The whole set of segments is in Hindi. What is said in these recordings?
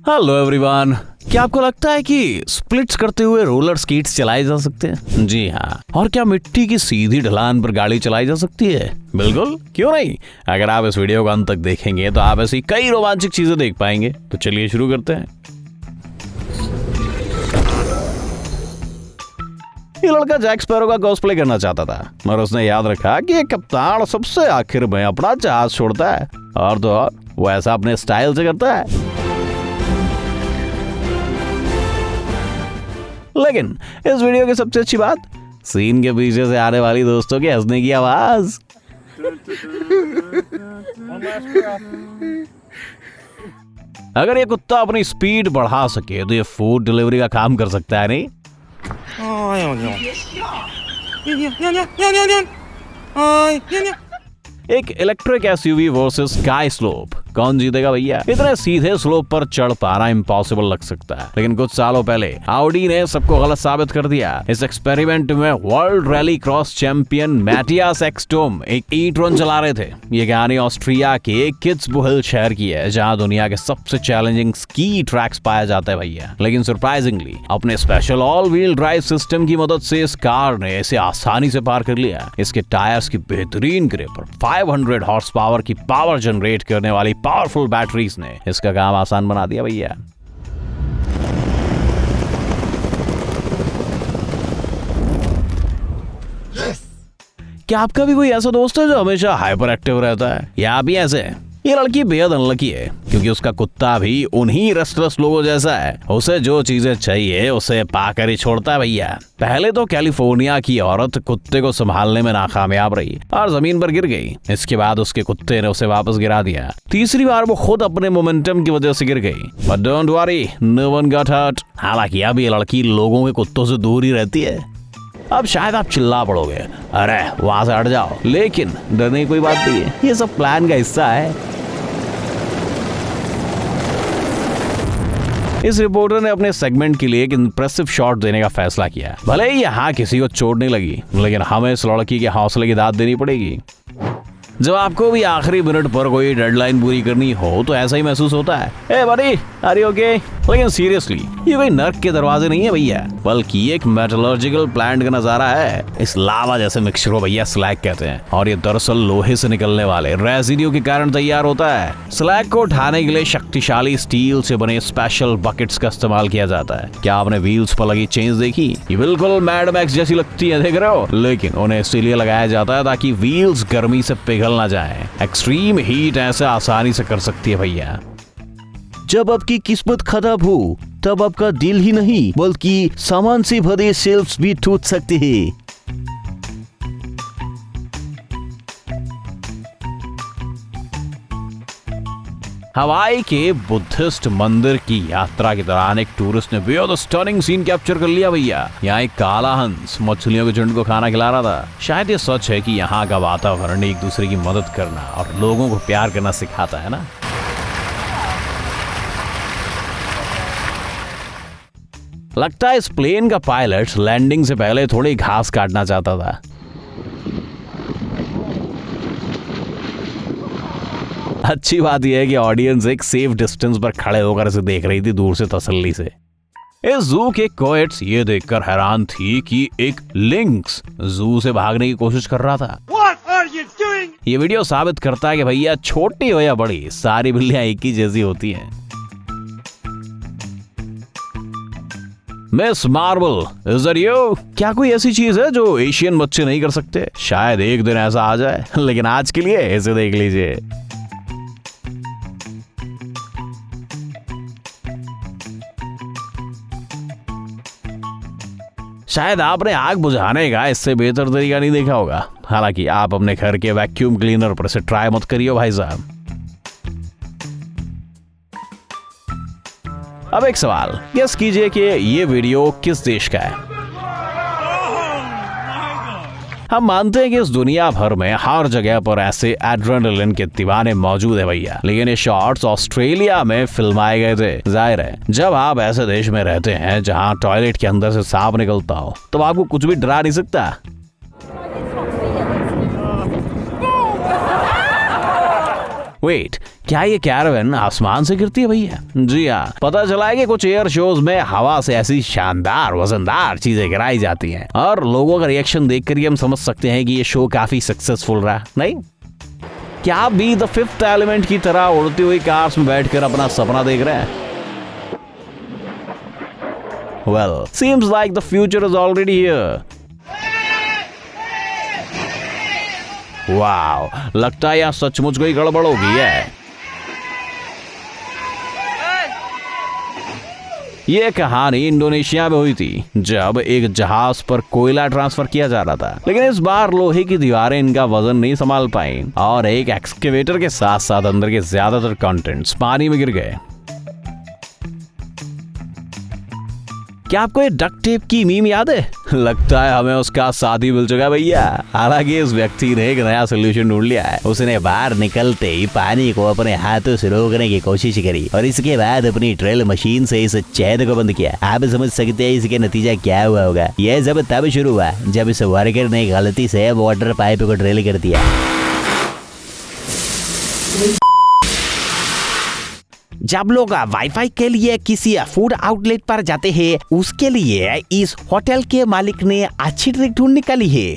हेलो एवरीवन, क्या आपको लगता है कि स्प्लिट्स करते हुए रोलर स्केट्स चलाए जा सकते हैं? जी हाँ। और क्या मिट्टी की सीधी ढलान पर गाड़ी चलाई जा सकती है? बिल्कुल, क्यों नहीं। अगर आप इस वीडियो को अंत तक देखेंगे तो आप ऐसी कई रोमांचक चीजें देख पाएंगे। तो चलिए शुरू करते हैं। ये लड़का जैक स्पैरो का कॉस्प्ले करना चाहता था, और उसने याद रखा कि एक कप्तान सबसे आखिर में अपना जहाज छोड़ता है, और तो और वो ऐसा अपने स्टाइल से करता है। लेकिन इस वीडियो की सबसे अच्छी बात, सीन के पीछे से आने वाली दोस्तों के हंसने की आवाज। अगर ये कुत्ता अपनी स्पीड बढ़ा सके तो ये फूड डिलीवरी का काम कर सकता है, नहीं? एक electric SUV versus sky slope, कौन जीतेगा भैया? इतने सीधे स्लोप पर चढ़ पाना इम्पॉसिबल लग सकता है, लेकिन कुछ सालों पहले ऑडी ने सबको गलत साबित कर दिया। इस एक्सपेरिमेंट में world rallycross champion Mattias Ekstrom एक ई-ट्रॉन चला रहे थे। ये कहानी ऑस्ट्रिया के किट्सबुहेल शहर की है, जहां दुनिया के सबसे चैलेंजिंग स्की ट्रैक्स पाया जाता है भैया। लेकिन सरप्राइजिंगली अपने special all wheel drive system की मदद से इस कार ने इसे आसानी से पार कर लिया। इसके टायर्स की बेहतरीन ग्रिप और 500 हॉर्स पावर की पावर जनरेट करने वाली पावरफुल बैटरीज ने इसका काम आसान बना दिया भैया। क्या आपका भी कोई ऐसा दोस्त है जो हमेशा हाइपर एक्टिव रहता है, या आप ही ऐसे हैं? ये लड़की बेहद अनलकी है, क्योंकि उसका कुत्ता भी उन्हीं रेस्टलेस लोगों जैसा है। उसे जो चीजें चाहिए उसे पाकर ही छोड़ता है भैया। पहले तो कैलिफोर्निया की औरत कुत्ते को संभालने में नाकामयाब रही और जमीन पर गिर गई। इसके बाद उसके कुत्ते ने उसे वापस गिरा दिया। तीसरी बार वो खुद अपने मोमेंटम की वजह से गिर गई, but don't worry, no one got hurt. हालांकि अब ये लड़की लोगों के कुत्तों से दूर ही रहती है। अब शायद आप चिल्ला पड़ोगे, अरे वहां से हट जाओ, लेकिन डरने की कोई बात नहीं है, ये सब प्लान का हिस्सा है। इस रिपोर्टर ने अपने सेगमेंट के लिए एक इंप्रेसिव शॉट देने का फैसला किया। भले ही यहाँ किसी को चोट नहीं लगी, लेकिन हमें इस लड़की के हौसले की दाद देनी पड़ेगी। जब आपको भी आखिरी मिनट पर कोई डेडलाइन पूरी करनी हो तो ऐसा ही महसूस होता है। ए बड़ी, आर यू ओके? लेकिन सीरियसली, ये कोई नर्क के दरवाजे नहीं है भैया, बल्कि एक मेटलर्जिकल प्लांट का नजारा है। इस लावा जैसे मिक्सचर को भैया स्लैग कहते हैं, और ये दरअसल लोहे से निकलने वाले रेजिड्यू के कारण तैयार होता है। स्लैग को उठाने के लिए शक्तिशाली स्टील से बने स्पेशल बकेट्स का इस्तेमाल किया जाता है। क्या आपने व्हील्स पर लगी चेन्स देखी? ये बिल्कुल मैड मैक्स जैसी लगती है, देख रहे हो? लेकिन उन्हें इसीलिए लगाया जाता है ताकि व्हील्स गर्मी से पिघल ना जाए। एक्सट्रीम हीट ऐसे आसानी से कर सकती है भैया। जब आपकी किस्मत खराब हो तब आपका दिल ही नहीं बल्कि सामान से भरे शेल्फ्स भी टूट सकते हैं। हवाई के बुद्धिस्ट मंदिर की यात्रा के दौरान एक टूरिस्ट ने बेहद स्टनिंग सीन कैप्चर कर लिया भैया। यहाँ एक काला हंस मछलियों के झुंड को खाना खिला रहा था। शायद ये सच है कि यहाँ का वातावरण एक दूसरे की मदद करना और लोगों को प्यार करना सिखाता है ना। लगता है इस प्लेन का पायलट लैंडिंग से पहले थोड़ी घास काटना चाहता था। अच्छी बात यह है कि ऑडियंस एक सेफ डिस्टेंस पर खड़े होकर इसे देख रही थी, दूर से तसल्ली से। इस जू के कोएट्स ये देखकर हैरान थी कि एक लिंक्स जू से भागने की कोशिश कर रहा था। What are you doing? ये वीडियो साबित करता है कि भैया छोटी हो या बड़ी, सारी बिल्लियां एक ही जैसी होती हैं। Miss marble, is that you? क्या कोई ऐसी चीज है जो एशियन बच्चे नहीं कर सकते? शायद एक दिन ऐसा आ जाए, लेकिन आज के लिए इसे देख लीजिए। शायद आपने आग बुझाने का इससे बेहतर तरीका नहीं देखा होगा। हालांकि आप अपने घर के वैक्यूम क्लीनर पर इसे ट्राई मत करिए भाई साहब। अब एक सवाल, गेस कीजिए कि ये वीडियो किस देश का है? हम मानते हैं कि इस दुनिया भर में हर जगह पर ऐसे एड्रेनलिन के दीवाने मौजूद है भैया, लेकिन ये शॉट्स ऑस्ट्रेलिया में फिल्माए गए थे। जाहिर है, जब आप ऐसे देश में रहते हैं जहां टॉयलेट के अंदर से सांप निकलता हो, तो आपको कुछ भी डरा नहीं सकता। वेट, क्या ये कैरावन आसमान से गिरती है भैया? जी हाँ, पता चला है कि कुछ एयर शोज में हवा से ऐसी शानदार वजनदार चीजें गिराई जाती हैं और लोगों का रिएक्शन देखकर ही हम समझ सकते हैं कि ये शो काफी सक्सेसफुल रहा। नहीं, क्या आप भी द फिफ्थ एलिमेंट की तरह उड़ती हुई कार्स में बैठकर अपना सपना देख रहे हैं? Well, seems like the future is already here. Wow, लगता है यहाँ सचमुच कोई गड़बड़ हो गई है। ये कहानी इंडोनेशिया में हुई थी जब एक जहाज पर कोयला ट्रांसफर किया जा रहा था, लेकिन इस बार लोहे की दीवारें इनका वजन नहीं संभाल पाई और एक एक्सकेवेटर के साथ साथ अंदर के ज्यादातर कंटेंट्स पानी में गिर गए। क्या आपको ये डक्ट टेप की मीम याद है? लगता है हमें उसका साथी मिल चुका भैया। हालांकि इस व्यक्ति ने एक नया सोल्यूशन ढूंढ लिया है। उसने बाहर निकलते ही पानी को अपने हाथों से रोकने की कोशिश करी और इसके बाद अपनी ड्रिल मशीन से इस छेद को बंद किया। आप समझ सकते हैं इसके नतीजा क्या हुआ होगा। यह सब तब शुरू हुआ जब इस वर्कर ने गलती से वाटर पाइप को ड्रिल कर दिया। जब लोग वाईफाई के लिए किसी फूड आउटलेट पर जाते हैं, उसके लिए इस होटल के मालिक ने अच्छी ट्रिक ढूंढ निकाली है।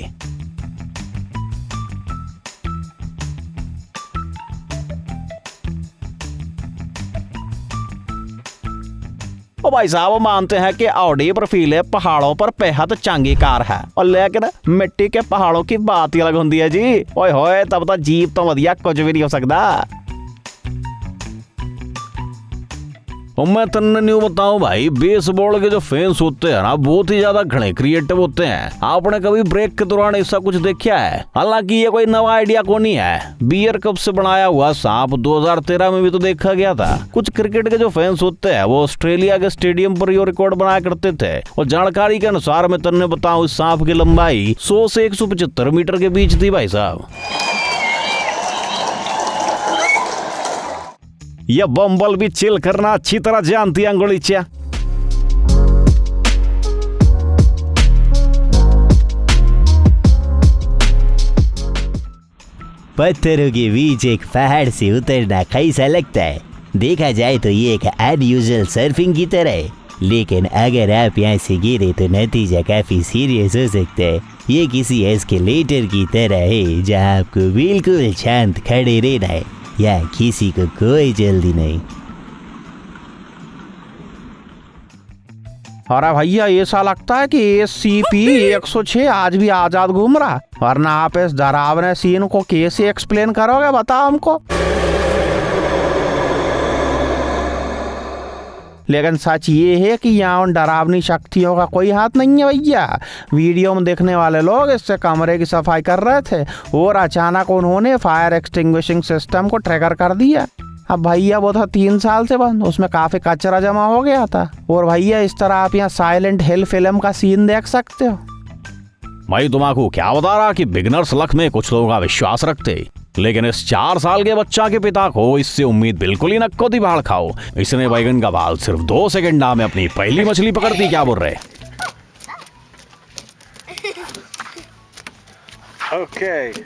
ओ भाई साहब, मानते हैं कि ऑडी बर्फीले पहाड़ों पर बेहद चंगी कार है, और लेकिन मिट्टी के पहाड़ों की बात ही अलग होती है जी। ओए होए, तब तो जीप तो वधिया कुछ भी नहीं हो सकता। मैं तन्ने न्यू बताऊं भाई, बेसबॉल के जो फैंस होते हैं ना, बहुत ही ज्यादा घने क्रिएटिव होते हैं। आपने कभी ब्रेक के दौरान ऐसा कुछ देखा है? हालांकि ये कोई नवा आइडिया को नहीं है। बियर कप से बनाया हुआ सांप 2013 में भी तो देखा गया था। कुछ क्रिकेट के जो फैंस होते हैं वो ऑस्ट्रेलिया के स्टेडियम पर ये रिकॉर्ड बनाया करते थे, और जानकारी के अनुसार मैं तन्ने बताऊं, इस सांप की लंबाई 100 से 175 मीटर के बीच थी भाई साहब। यह बम्बल भी चिल करना अच्छी तरह जानती है अंगुलीचा। पत्थरों के बीच एक पहाड़ से उतरना कैसा लगता है? देखा जाए तो ये एक अनयूजुअल सर्फिंग की तरह है, लेकिन अगर आप यहाँ से गिरे तो नतीजा काफी सीरियस हो सकता है। ये किसी एस्केलेटर की तरह है जहाँ आपको बिल्कुल शांत खड़े रहना है, या किसी को कोई जल्दी नहीं। अरे भैया, ऐसा लगता है कि SCP-106 आज भी आजाद घूम रहा, वरना आप इस डरावने सीन को कैसे एक्सप्लेन करोगे, बताओ हमको। लेकिन सच ये है कि यहाँ उन डरावनी शक्तियों का कोई हाथ नहीं है भैया। वीडियो में देखने वाले लोग इससे कमरे की सफाई कर रहे थे और अचानक उन्होंने फायर एक्सटिंग्विशिंग सिस्टम को ट्रिगर कर दिया। अब भैया वो था 3 साल से बंद, उसमें काफी कचरा जमा हो गया था। और भैया इस तरह आप यहाँ साइलेंट हिल फिल्म का सीन देख सकते हो। भाई तुम्हारा क्या बता रहा कि बिगनर्स लक में कुछ लोगों का विश्वास रखते, लेकिन इस 4 साल के बच्चा के पिता को इससे उम्मीद बिल्कुल ही नक्को थी। भाड़ खाओ, इसने बैगन का बाल सिर्फ 2 सेकंड में अपनी पहली मछली पकड़ती। क्या बोल रहे? ओके,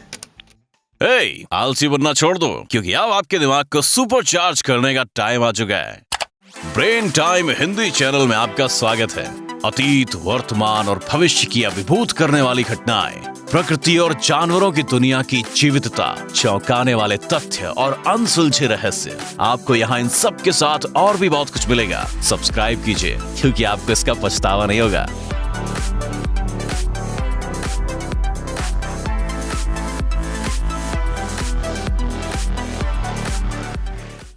आलसी बनना छोड़ दो, क्योंकि अब आपके दिमाग को सुपर चार्ज करने का टाइम आ चुका है। ब्रेन टाइम हिंदी चैनल में आपका स्वागत है। अतीत, वर्तमान और भविष्य की अभिभूत करने वाली घटनाएं, प्रकृति और जानवरों की दुनिया की जीवितता, चौंकाने वाले तथ्य और अनसुलझे रहस्य। आपको यहाँ इन सब के साथ और भी बहुत कुछ मिलेगा। सब्सक्राइब कीजिए, क्योंकि आपको इसका पछतावा नहीं होगा।